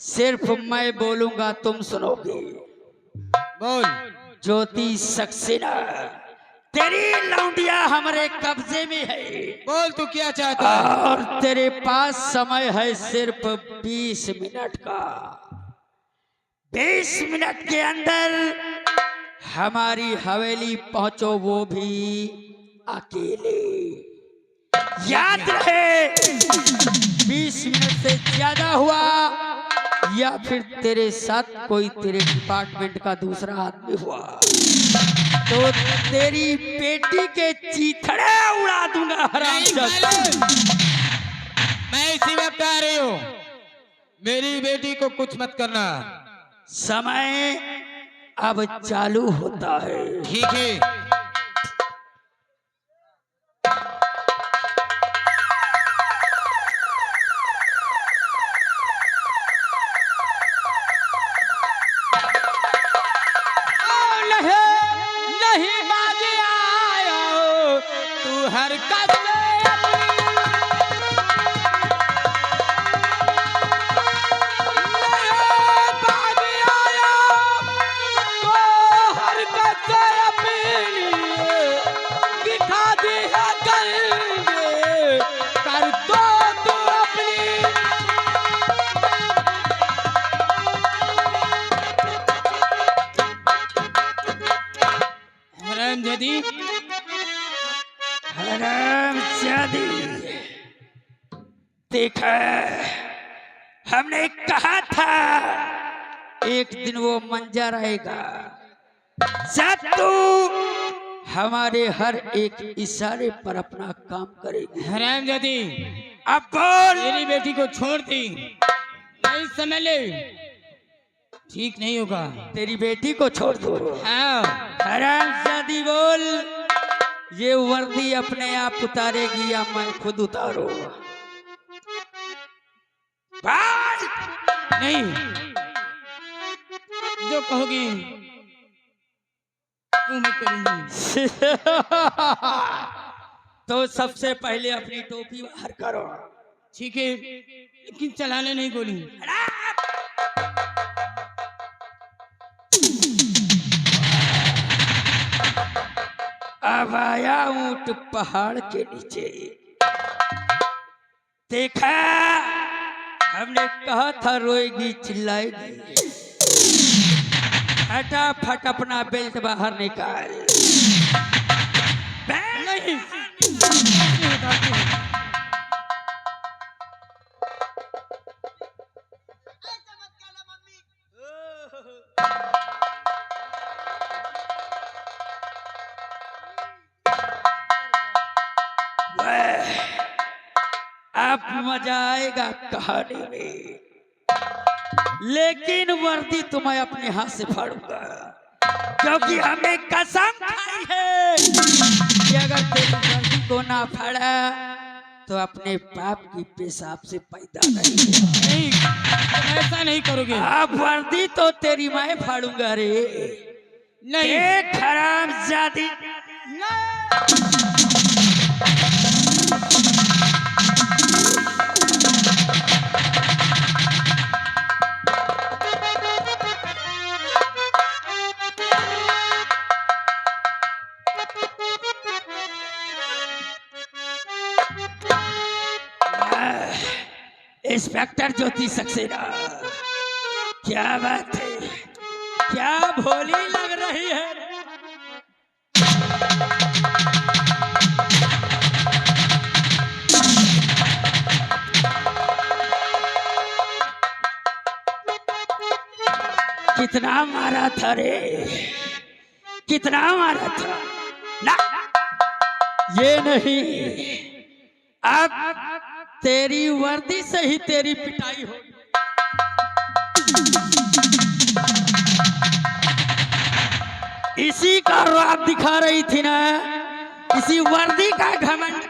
सिर्फ मैं बोलूंगा तुम सुनोगे। बोल। ज्योति सक्सेना, तेरी लौंडिया हमारे कब्जे में है। बोल तू क्या चाहता है? और तेरे पास समय है सिर्फ 20 मिनट का। 20 मिनट के अंदर हमारी हवेली पहुंचो, वो भी अकेले। याद रहे, 20 मिनट से ज्यादा हुआ या फिर तेरे साथ कोई तेरे डिपार्टमेंट का दूसरा आदमी हुआ तो तेरी बेटी के चीथड़े उड़ा दूंगा हरामजादा। मैं इसी वक्त आ रही हूँ। मेरी बेटी को कुछ मत करना। समय अब चालू होता है। ठीक है। नहीं बाजे आयो तू हरकत हरामजादी। देखा, हमने कहा था एक दिन वो मंजा रहेगा जब तू हमारे हर एक इशारे पर अपना काम करेगी। हरामजादी, अब बोल। मेरी बेटी को छोड़ दी, नहीं समझ ले, ठीक नहीं होगा। तेरी बेटी को छोड़ दो? हाँ। हरामजादी बोल, ये वर्दी अपने आप उतारेगी या मैं खुद उतारू? नहीं, जो कहोगी वो मैं करूंगी। तो सबसे पहले अपनी टोपी बाहर करो। ठीक है, लेकिन चलाने नहीं गोली। अब आया ऊंट पहाड़ के नीचे। देखा, हमने कहा था रोएगी चिल्लाएगी। फटाफट अपना बेल्ट बाहर निकाल। नहीं, अब मजा आएगा कहानी में, लेकिन वर्दी तुम्हें अपने हाथ से फाड़ूंगा, क्योंकि हमने कसम खाई है कि अगर तेरी वर्दी को ना फाड़ा तो अपने बाप की पेशाब से पैदा नहीं। ऐसा नहीं करोगे। अब वर्दी तो तेरी मैं फाड़ूंगा रे। नहीं, हरामजादी। इंस्पेक्टर ज्योति सक्सेना, क्या बात है, क्या भोली लग रही है। कितना मारा था रे, कितना मारा था ना। ये नहीं, अब तेरी वर्दी से ही तेरी पिटाई हो। इसी का रौब दिखा रही थी ना, इसी वर्दी का घमंड।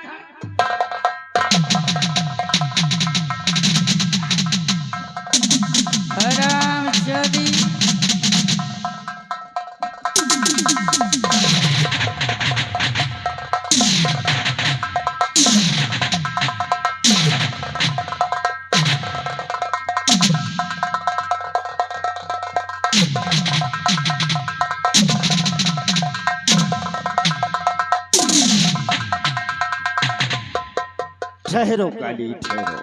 हरामजादी। ठहरो काली ठहरो।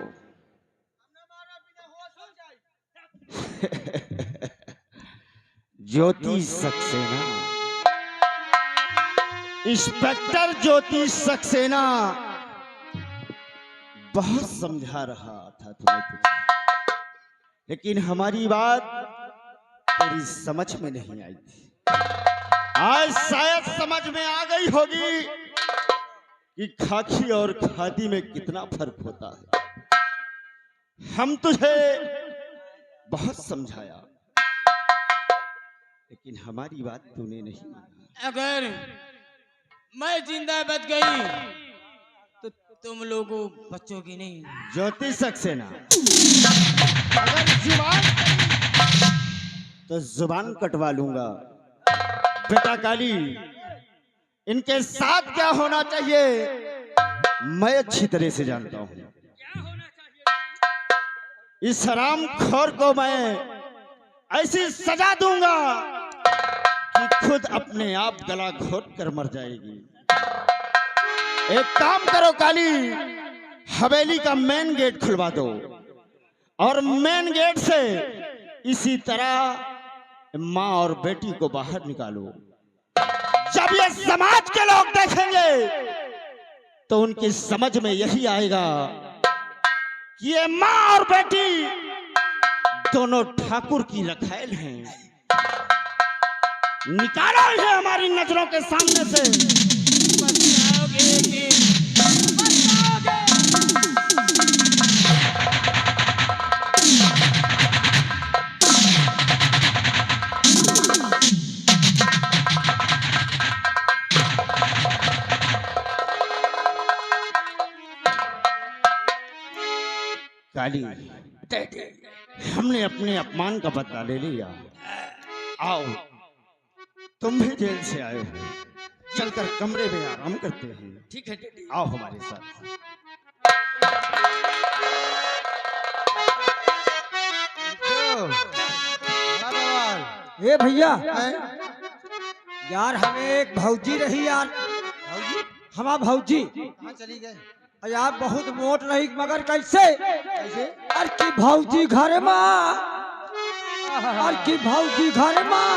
ज्योति सक्सेना, इंस्पेक्टर ज्योति सक्सेना बहुत समझा रहा था तुम्हें तुझे, लेकिन हमारी बात तेरी समझ में नहीं आई थी। आज शायद समझ में आ गई होगी कि खाकी और खादी में कितना फर्क होता है। हम तुझे बहुत समझाया, लेकिन हमारी बात तूने नहीं मानी। अगर मैं जिंदा बच गई तो तुम लोगों बच्चोगी नहीं। ज्योति सक्सेना, अगर जुबान तो जुबान कटवा लूंगा। बेटा काली, इनके साथ क्या होना चाहिए मैं अच्छी तरह से जानता हूं। इस हरामखोर को मैं ऐसी सजा दूंगा कि खुद अपने आप गला घोट कर मर जाएगी। एक काम करो काली, हवेली का मेन गेट खुलवा दो और मेन गेट से इसी तरह माँ और बेटी को बाहर निकालो। जब ये समाज के लोग देखेंगे तो उनकी समझ में यही आएगा कि ये माँ और बेटी दोनों ठाकुर की रखैल हैं। निकालो इन्हें हमारी नजरों के सामने से। काली, हमने अपने अपमान का बदला ले लिया। आओ, तुम भी जेल से आए हो, चलकर कमरे में आराम करते हैं। ठीक है डैडी। आओ हमारे साथ। ए भैया, यार हमें एक भौजी रही यार। हमारा भौजी कहाँ चली गए? यार बहुत मोट रही, मगर कैसे अर की भौजी घर माँ, अर की भौजी घर माँ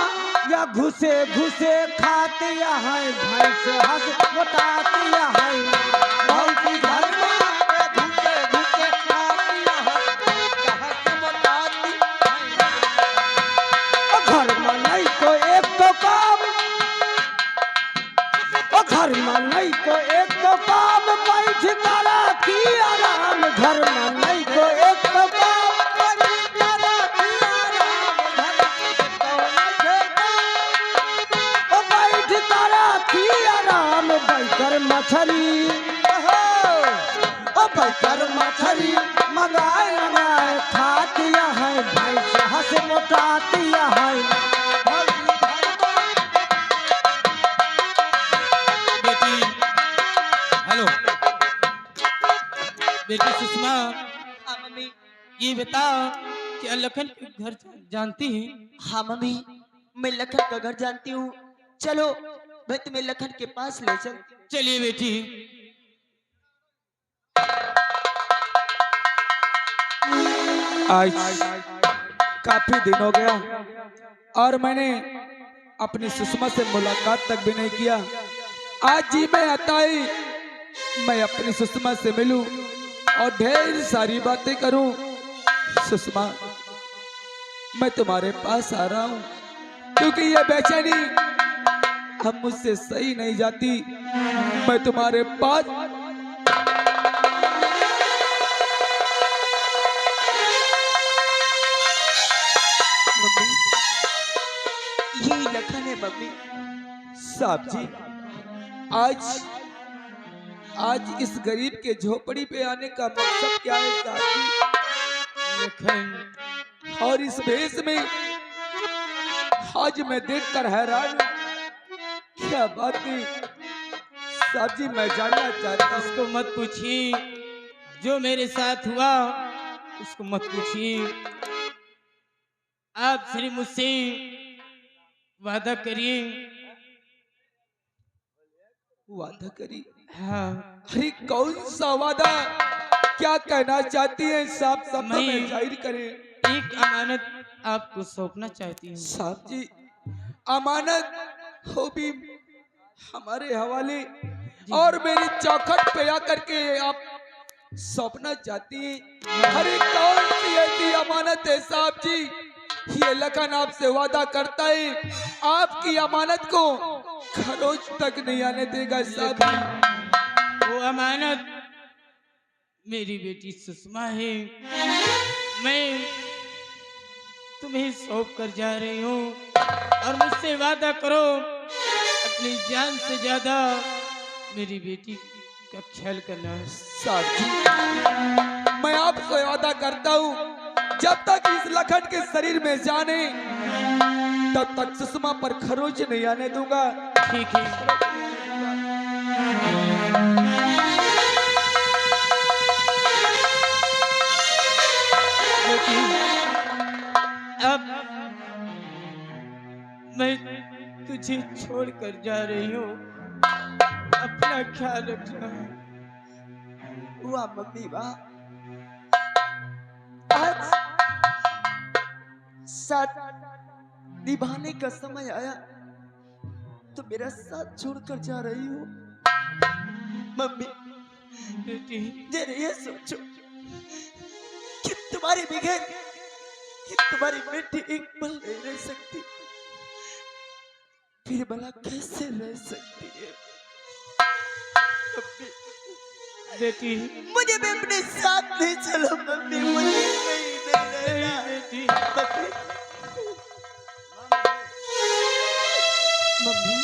या घुसे घुसे खाते या है भैंस हंस मोटाते या है भौजी घर माँ घुसे घुसे खाती है, हंस मोटाती घर में नहीं तो एक तो काम, घर में नहीं तो एक तो काम बैठ करा की आराम, घर में नहीं तो एक तो काम बैठ करा की आराम, बैठ करा की आराम, बैकर मछली बैकर मछली मंगाए मंगाए खातिया है भैंस हंस मोटातिया है। बेटी, हेलो बेटी सुषमा, हाँ मम्मी। ये बताओ कि लखन के घर जानती है? हाँ मम्मी, मैं लखन का घर जानती हूँ। चलो मैं तुम्हें लखन के पास ले चल। चलिए बेटी। आज काफी दिन हो गया और मैंने अपनी सुषमा से मुलाकात तक भी नहीं किया। आज जी मैं आता ही मैं अपनी सुषमा से मिलूं और ढेर सारी बातें करूं। सुषमा, मैं तुम्हारे पास आ रहा हूं क्योंकि ये बेचैनी अब मुझसे सही नहीं जाती। मैं तुम्हारे पास ये लखन है मम्मी। साहब जी, आज इस गरीब के झोपड़ी पे आने का मकसद क्या है साहब जी? लखन और इस भेष में आज मैं देखकर हैरान हूं। क्या बात है साहब जी, मैं जानना चाहता हूं। उसको मत पूछिए, जो मेरे साथ हुआ उसको मत पूछिए। आप सिर्फ मुझसे वादा करिए। वादा करी? हाँ, अरे कौन सा वादा? क्या कहना चाहती हैं साहब, सब तो मैं- में जाहिर करें। एक अमानत आपको सौंपना चाहती हूँ। साहब जी, अमानत हो भी हमारे हवाले और मेरी चौखट पे आकर के आप सौंपना चाहती हैं। अरे कौन सी ऐसी अमानत है साहब जी, ये लखन आपसे वादा करता है आपकी अमानत को खरोच तक नहीं आने देगा साहब जी। वो अमानत मेरी बेटी सुषमा है। मैं तुम्हें सौंप कर जा रही हूँ और मुझसे वादा करो अपनी जान से ज्यादा मेरी बेटी का ख्याल करना। साहब जी, मैं आपसे वादा करता हूँ जब तक इस लखन के शरीर में जाने तब तक सुषमा पर खरोच नहीं आने दूंगा। ठीक है। लेकिन अब मैं तुझे छोड़कर जा रही हूँ, अपना ख्याल रखना। वाह मम्मी वाह, आज साथ निभाने का समय आया तो मेरा साथ छोड़कर जा रही हो। मम्मी बेटी, जरा ये सोचो कि तुम्हारे बगैर कि तुम्हारी बेटी एक पल नहीं रह सकती, फिर भला कैसे रह सकती है। मम्मी, बेटी, मुझे भी अपने साथ ले चलो मम्मी, मुझे कहीं नहीं रहना। बेटी, मम्मी,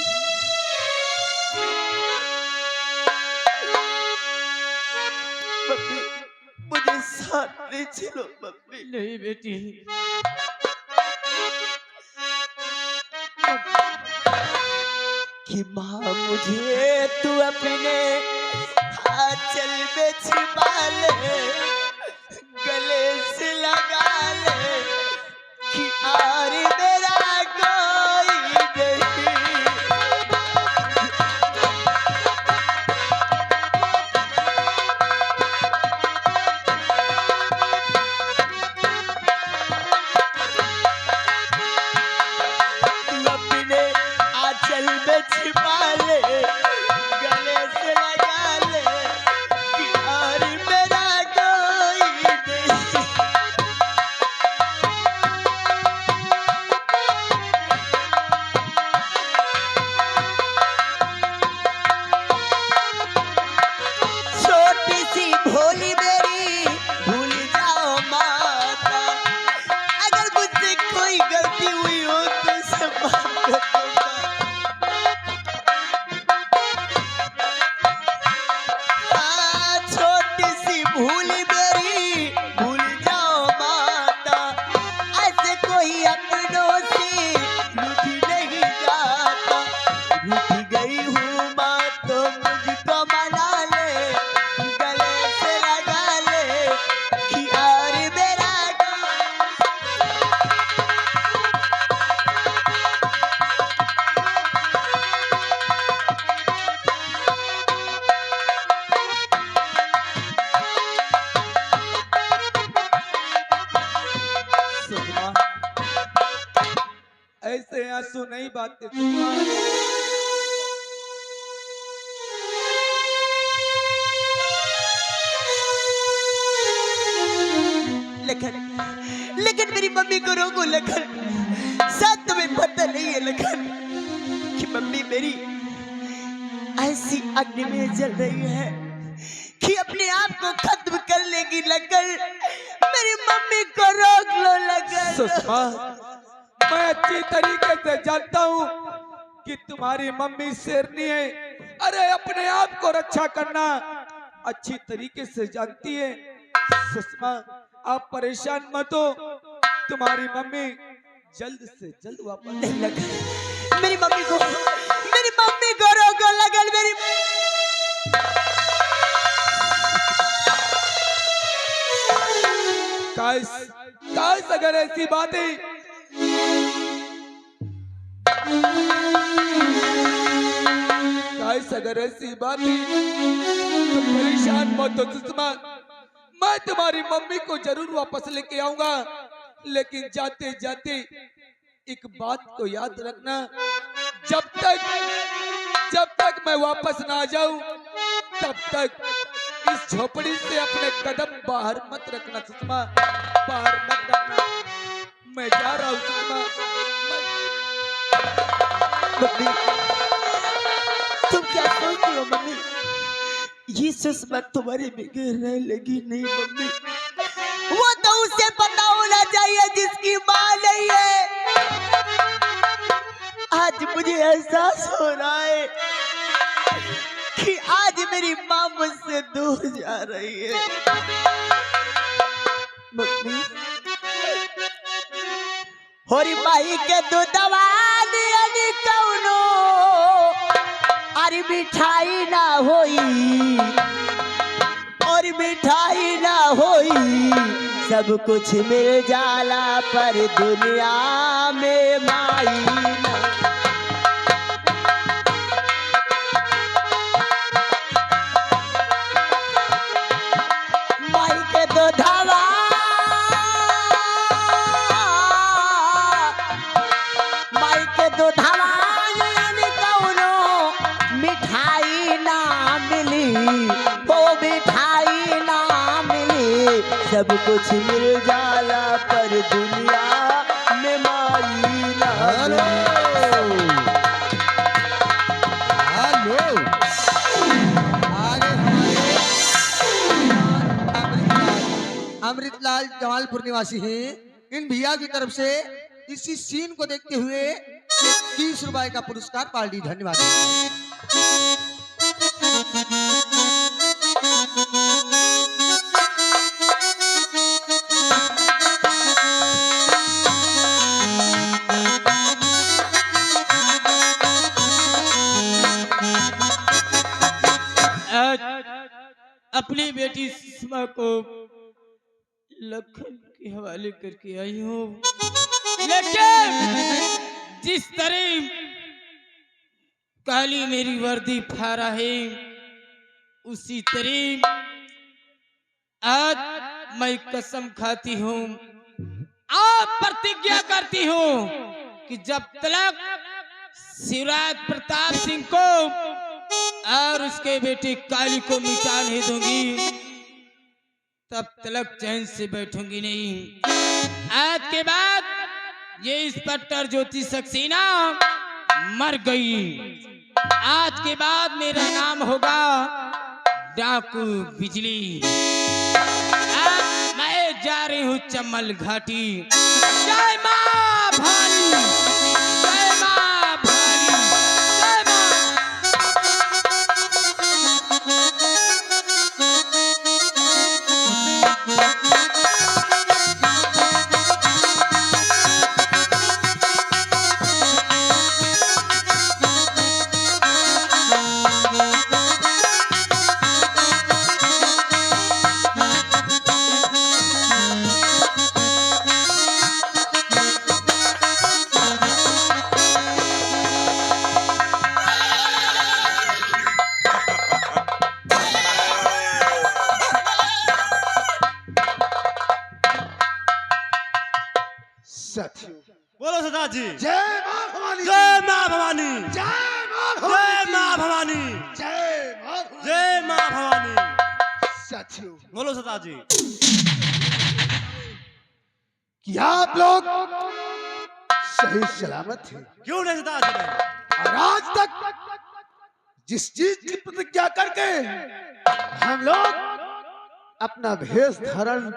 मम्मी, मुझे साथ ले चलो मम्मी। नहीं बेटी, कि माँ मुझे तू अपने आंचल में छिपा ले, गले से लगा ले कि और मेरा कोई नहीं। तू अपने आंचल में छिपा ले, गले से लगा ले कि और मेरा कोई नहीं। छोटी सी भोली मेरी भूल जाओ माता, अगर मुझसे कोई गलती हुई हो तो उसे माफ कर दो। हाँ, छोटी सी भूली मेरी भूल जाओ माता, ऐसे कोई अपनों से रूठ नहीं जाता। रूठ गई हूँ माँ तो मुझको मना ले, गले से लगा ले कि और मेरा सुषमा, ऐसे आंसू नहीं बातें सुषमा। लखन, लेकिन मेरी मम्मी को रोको लखन। शायद तुम्हें पता नहीं है लखन कि मम्मी मेरी ऐसी अग्नि में जल रही है कि अपने आप को खत्म कर लेगी लखन। मेरी मम्मी को रोक लो लखन। सुषमा, मैं अच्छी तरीके से जानता हूँ कि तुम्हारी मम्मी शेरनी है। अरे अपने आप को रक्षा करना अच्छी तरीके से जानती है। सुषमा, आप परेशान मत हो, तुम्हारी मम्मी जल्द से जल्द वापस। नहीं लखन, मेरी मम्मी को रोको लखन। मेरी काश अगर ऐसी बातें काश अगर ऐसी बातें तो परेशान मत हो सुषमा, मैं तुम्हारी मम्मी को जरूर वापस लेके आऊंगा, लेकिन जाते जाते एक बात को याद रखना, जब तक मैं वापस ना जाऊं तब तक इस झोपड़ी से अपने कदम बाहर मत रखना सुषमा, बाहर मत रखना। मैं जा रहा हूँ सुषमा। मम्मी, तुम क्या सोचती हो मम्मी? ये सुषमा तुम्हारे बगैर रह लगी नहीं मम्मी। वो तो उसे पता होना चाहिए जिसकी माँ नहीं है। आज मुझे एहसास हो रहा है कि आज मेरी माँ मुझसे दूर जा रही है। मम्मी, होरी माई के दूधवा दियनी कौनो अरे मिठाई ना होई, और मिठाई ना होई, सब कुछ मिल जाला पर दुनिया में माई ना। माई के दूधवा माई के दूधवा दियनी कौनो मिठाई ना मिली, वो मिठाई ना मिली, सब कुछ मिल जाला पर दुनिया में माई ना मिली। हेलो, आगे अमृतलाल जमालपुर निवासी हैं। इन भैया की तरफ से इसी सीन को देखते हुए 30 रुपए का पुरस्कार पार्टी। धन्यवाद। आज अपनी बेटी सुषमा को लखन के हवाले करके आई हूँ, लेकिन जिस तरह काली मेरी वर्दी फाड़ा है, उसी तरह आज मैं कसम खाती हूँ, आप प्रतिज्ञा करती हूँ कि जब तक शिवराज प्रताप सिंह को और उसके बेटे काली को मिटा नहीं दूंगी, तब तक चैन से बैठूंगी नहीं। आज के बाद ये इंस्पेक्टर ज्योति सक्सेना मर गई। आज के बाद मेरा नाम होगा डाकू बिजली। आज मैं जा रही हूँ चमल घाटी। जय मां भवानी, जय मां भवानी, जय मां। बोलो सदा जी। जय मां भवानी, जय मां भवानी, जय मां भवानी, जय मां भवानी। साथियों, बोलो सदा जी कि आप लोग सही सलामत हैं। क्यों नहीं सदा जी नहीं? और आज तक जिस चीज की प्रतिज्ञा करके हम लोग अपना भेष धारण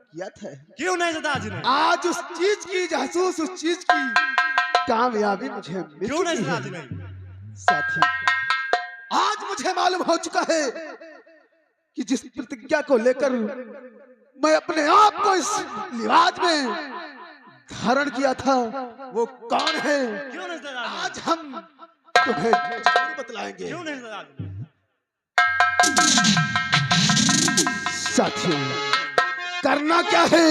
किया था, क्यों नहीं सदा जी नहीं? आज उस चीज की जासूस, उस चीज की कामयाबी मुझे मिल क्यों नहीं चुकी सदा है। जी नहीं? साथी, आज मुझे मालूम हो चुका है कि जिस प्रतिज्ञा को लेकर मैं अपने आप को इस लिबास में धारण किया था, वो कौन है? क्यों नहीं सदा जी? आज हम तुम्हें जरूर बतलाएंगे। क्यों नहीं सदा जी? साथियों, करना क्या है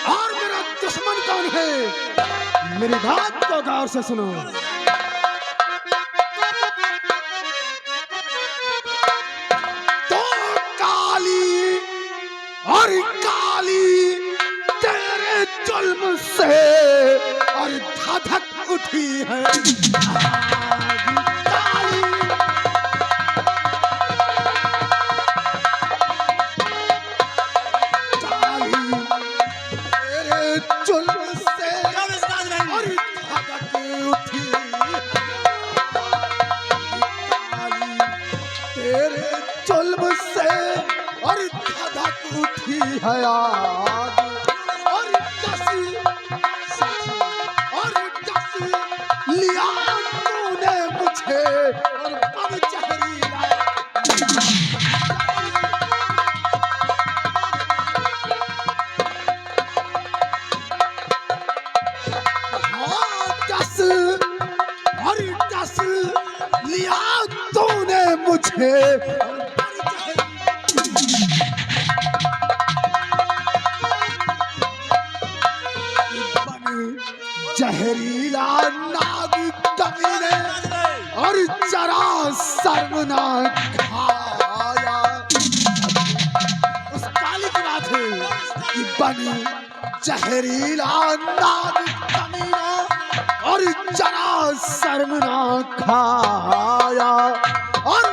और मेरा दुश्मन कौन है, मेरी बात को गौर से सुनो। तो काली से और धधक उठी है काली। काली तेरे जुल्म से और धधक उठी काली तेरे जुल्म से और धधक उठी है आग। और जसी और जसी लिया तूने मुझे और बन जहरीला। हाँ जस और जस लिया तूने मुझे और बन जहरीला। जहरीला नाग कमीने और जरा शर्मना खाया। उस काली की बात है कि बनी जहरीला नाग कमीने और जरा शर्मना खाया। और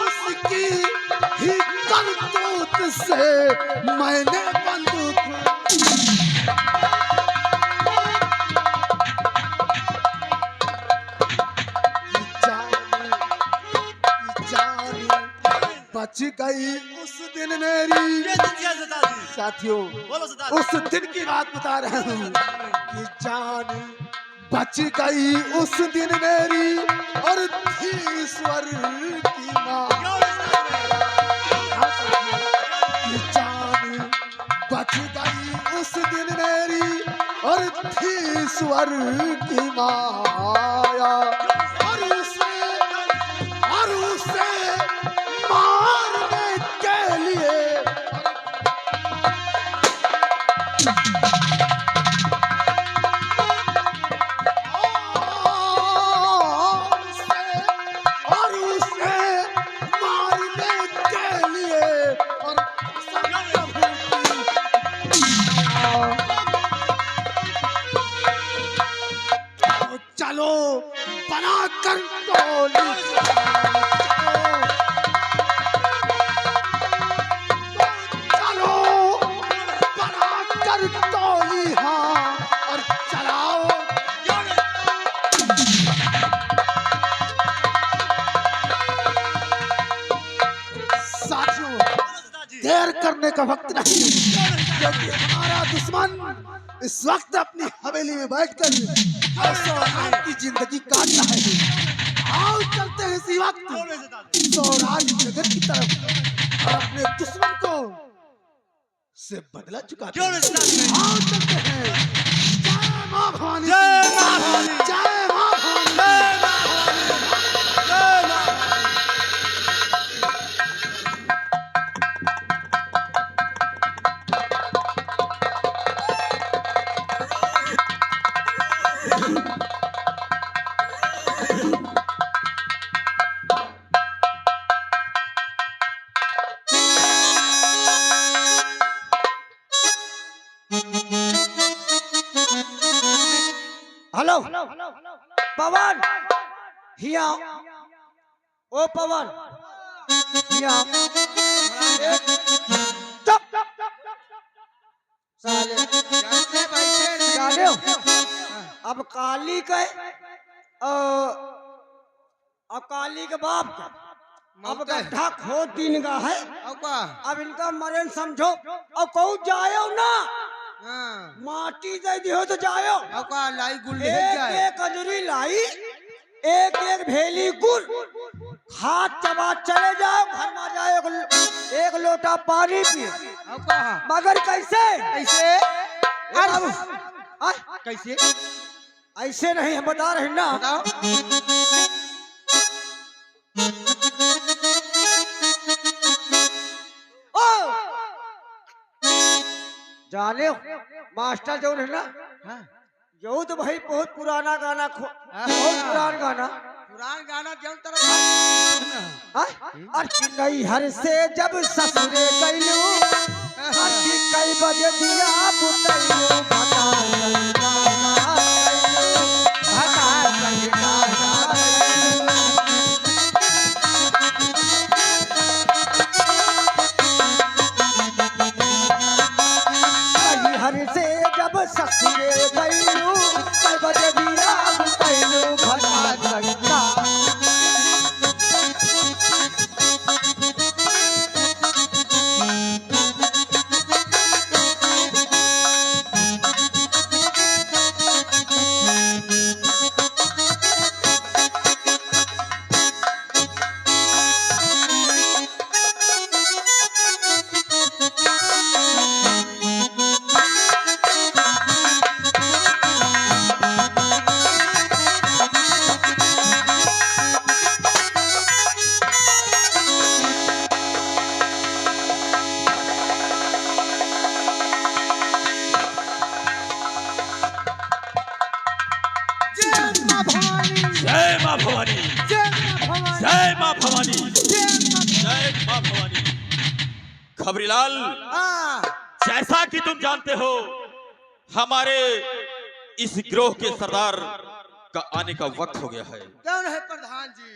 उसकी ही करतूत से मैंने बंदूक बच गई उस दिन मेरी। साथियों उस दिन की बात बता रहा हूँ कि जान बच गई उस दिन मेरी और थी ईश्वर की माँ। कि जान बच गई उस दिन मेरी और थी ईश्वर की माया। और उसे मारने के लिए और उसे मारने के लिए और चलो बना कर टोली। चलो बना कर टोली हाँ और चलाओ। साथियों देर करने का वक्त नहीं क्योंकि हमारा दुश्मन इस वक्त अपनी हवेली में बैठकर आपकी जिंदगी काटना है। आओ चलते हैं इसी वक्त सौराज नगर की तरफ और अपने दुश्मन को से बदला चुकाते हैं। आओ चलते हैं। जय मां भवानी, जय मां भवानी, जय मां भवानी, जय मां भवानी, जय मां। हेलो पवन हिया ओ पवन हिया चुप साले जाने हो अब काली के अब काली के बाप का अब गड्ढा खोद दिन का है। अब इनका मरण समझो और कहूँ जायो ना माटी दे दियो तो जायो। लाई गुल्ली एक एक अजरी लाई एक एक भेली गुड़ हाथ चबा चले जाओ घर में जाओ एक लोटा पानी पिए। मगर कैसे कैसे कैसे ऐसे नहीं हम बता रहे ना। जाने मास्टर जो है ना यो तो भाई बहुत पुराना गाना बहुत पुराना गाना जो तरह नहीं हर से जब ससुरे गईलू कई बजे दिया पुत्र जब ससुरे गईलू तब देविया गईलू घटा घटा जय माँ भवानी, जय माँ भवानी, जय माँ भवानी। खबरीलाल, जैसा कि तुम जानते हो हमारे इस गिरोह के सरदार का आने का वक्त हो गया है। कौन है प्रधान जी?